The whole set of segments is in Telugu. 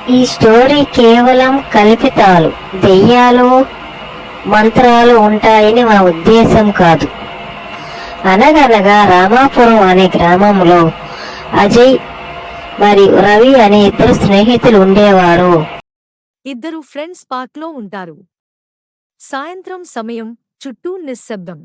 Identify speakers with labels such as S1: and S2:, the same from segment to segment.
S1: ఈ స్టోరీ కేవలం కల్పితాలు, దెయ్యాలు, మంత్రాలు ఉంటాయని మా ఉద్దేశం కాదు. అనగనగా రామాపురం అనే గ్రామంలో అజయ్ మరియు రవి అనే ఇద్దరు స్నేహితులు ఉండేవారు.
S2: ఇద్దరు ఫ్రెండ్స్ పార్క్లో ఉంటారు. సాయంత్రం సమయం, చుట్టూ నిశ్శబ్దం.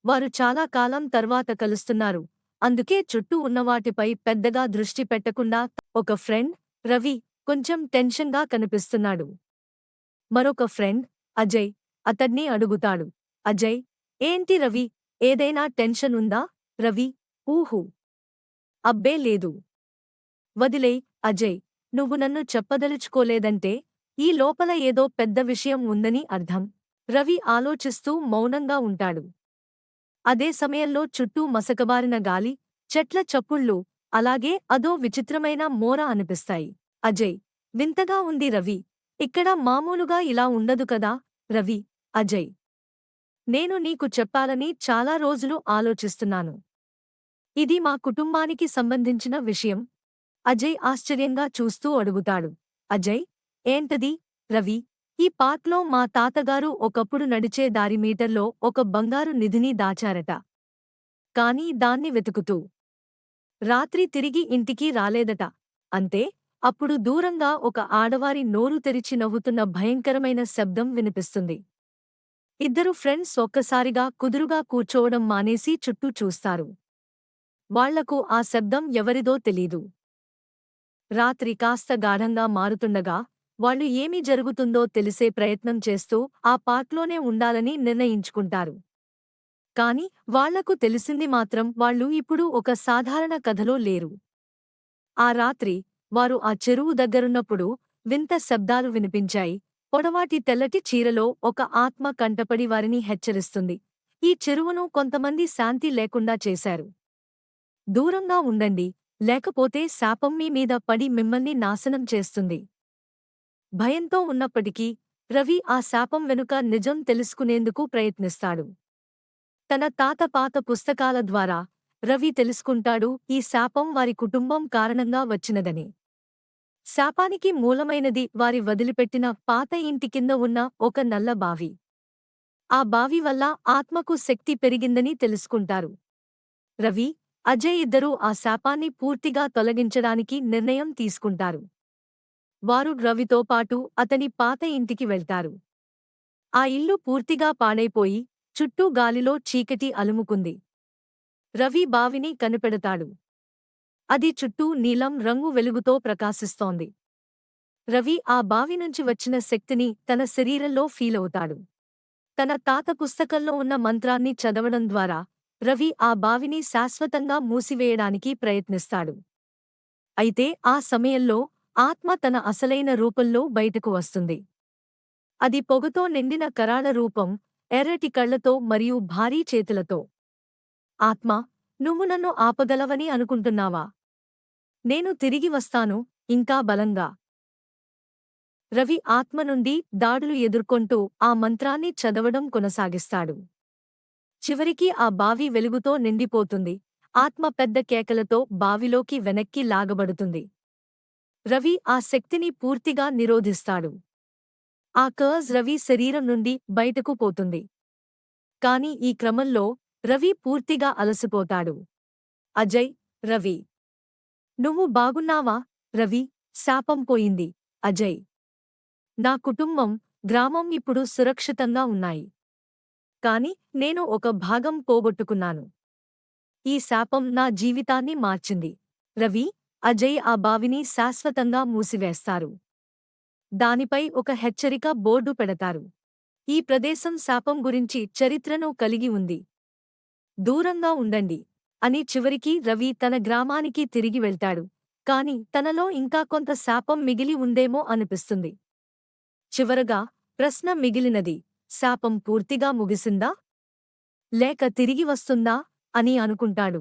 S2: వారు చాలా కాలం తర్వాత కలుస్తున్నారు, అందుకే చుట్టూ ఉన్నవాటిపై పెద్దగా దృష్టి పెట్టకుండా ఒక ఫ్రెండ్, రవి, కొంచెం టెన్షన్గా కనిపిస్తున్నాడు. మరొక ఫ్రెండ్, అజయ్, అతడ్ని అడుగుతాడు. అజయ్, ఏంటి రవి, ఏదైనా టెన్షన్ ఉందా? రవి, ఊహు. అబ్బే లేదు. వదిలేయ్ అజయ్, నువ్వు నన్ను చెప్పదలుచుకోలేదంటే ఈ లోపల ఏదో పెద్ద విషయం ఉందని అర్థం. రవి ఆలోచిస్తూ మౌనంగా ఉంటాడు. అదే సమయంలో చుట్టూ మసకబారిన గాలి, చెట్ల చప్పుళ్ళు, అలాగే అదో విచిత్రమైన మోర అనిపిస్తాయి. అజయ్, వింతగా ఉంది రవి, ఇక్కడ మామూలుగా ఇలా ఉండదు కదా? రవి, అజయ్, నేను నీకు చెప్పాలని చాలా రోజులు ఆలోచిస్తున్నాను. ఇది మా కుటుంబానికి సంబంధించిన విషయం. అజయ్ ఆశ్చర్యంగా చూస్తూ అడుగుతాడు. అజయ్, ఏంటది? రవి, ఈ పార్క్లో మా తాతగారు ఒకప్పుడు నడిచే దారి మీటర్లో ఒక బంగారు నిధిని దాచారట. కాని దాన్ని వెతుకుతూ రాత్రి తిరిగి ఇంటికి రాలేదట. అంతే, అప్పుడు దూరంగా ఒక ఆడవారి నోరు తెరిచి నవ్వుతున్న భయంకరమైన శబ్దం వినిపిస్తుంది. ఇద్దరు ఫ్రెండ్స్ ఒక్కసారిగా కుదురుగా కూర్చోవడం మానేసి చుట్టూ చూస్తారు. వాళ్లకు ఆ శబ్దం ఎవరిదో తెలీదు. రాత్రి కాస్త గాఢంగా మారుతుండగా వాళ్ళు ఏమి జరుగుతుందో తెలిసే ప్రయత్నం చేస్తూ ఆ పార్క్లోనే ఉండాలని నిర్ణయించుకుంటారు. కాని వాళ్లకు తెలిసింది మాత్రం వాళ్ళు ఇప్పుడు ఒక సాధారణ కథలో లేరు. ఆ రాత్రి వారు ఆ చెరువు దగ్గరున్నప్పుడు వింత శబ్దాలు వినిపించాయి. పొడవాటి తెల్లటి చీరలో ఒక ఆత్మ కంటపడి వారిని హెచ్చరిస్తుంది. ఈ చెరువును కొంతమంది శాంతి లేకుండా చేశారు. దూరంగా ఉండండి, లేకపోతే శాపం మీ మీద పడి మిమ్మల్ని నాశనం చేస్తుంది. భయంతో ఉన్నప్పటికీ రవి ఆ శాపం వెనుక నిజం తెలుసుకునేందుకు ప్రయత్నిస్తాడు. తన తాత పాత పుస్తకాల ద్వారా రవి తెలుసుకుంటాడు ఈ శాపం వారి కుటుంబం కారణంగా వచ్చినదని. శాపానికి మూలమైనది వారి వదిలిపెట్టిన పాత ఇంటి కింద ఉన్న ఒక నల్ల బావి. ఆ బావి వల్ల ఆత్మకు శక్తి పెరిగిందని తెలుసుకుంటారు. రవి, అజయ్ ఇద్దరూ ఆ శాపాన్ని పూర్తిగా తొలగించడానికి నిర్ణయం తీసుకుంటారు. వారు రవితో పాటు అతని పాత ఇంటికి వెళ్తారు. ఆ ఇల్లు పూర్తిగా పాడైపోయి చుట్టూ గాలిలో చీకటి అలుముకుంది. రవి బావిని కనిపెడతాడు. అది చుట్టూ నీలం రంగు వెలుగుతో ప్రకాశిస్తోంది. రవి ఆ బావి నుంచి వచ్చిన శక్తిని తన శరీరంలో ఫీలవుతాడు. తన తాత పుస్తకంలో ఉన్న మంత్రాన్ని చదవడం ద్వారా రవి ఆ బావిని శాశ్వతంగా మూసివేయడానికి ప్రయత్నిస్తాడు. అయితే ఆ సమయంలో ఆత్మ తన అసలైన రూపంలో బయటకు వస్తుంది. అది పొగతో నిండిన కరాళ రూపం, ఎర్రటి కళ్లతో మరియు భారీ చేతులతో. ఆత్మ, నువ్వు నన్ను ఆపగలవని అనుకుంటున్నావా? నేను తిరిగి వస్తాను, ఇంకా బలంగా. రవి ఆత్మ నుండి దాడులు ఎదుర్కొంటూ ఆ మంత్రాన్ని చదవడం కొనసాగిస్తాడు. చివరికి ఆ బావి వెలుగుతో నిండిపోతుంది. ఆత్మ పెద్ద కేకలతో బావిలోకి వెనక్కి లాగబడుతుంది. రవి ఆ శక్తిని పూర్తిగా నిరోధిస్తాడు. ఆ కర్జ్ రవి శరీరం నుండి బయటకు పోతుంది. కాని ఈ క్రమంలో రవి పూర్తిగా అలసిపోతాడు. అజయ్, రవి, నువ్వు బాగున్నావా? రవి, శాపం పోయింది. అజయ్, నా కుటుంబం, గ్రామం ఇప్పుడు సురక్షితంగా ఉన్నాయి. కాని నేను ఒక భాగం పోగొట్టుకున్నాను. ఈ శాపం నా జీవితాన్ని మార్చింది. రవి, అజయ్ ఆ బావిని శాశ్వతంగా మూసివేస్తారు. దానిపై ఒక హెచ్చరిక బోర్డు పెడతారు. ఈ ప్రదేశం శాపం గురించి చరిత్రను కలిగి ఉంది. దూరంగా ఉండండి అని. చివరికి రవి తన గ్రామానికి తిరిగి వెళ్తాడు. కాని తనలో ఇంకా కొంత శాపం మిగిలి ఉందేమో అనిపిస్తుంది. చివరగా ప్రశ్న మిగిలినది, శాపం పూర్తిగా ముగిసిందా? లేక తిరిగి వస్తుందా అని అనుకుంటాడు.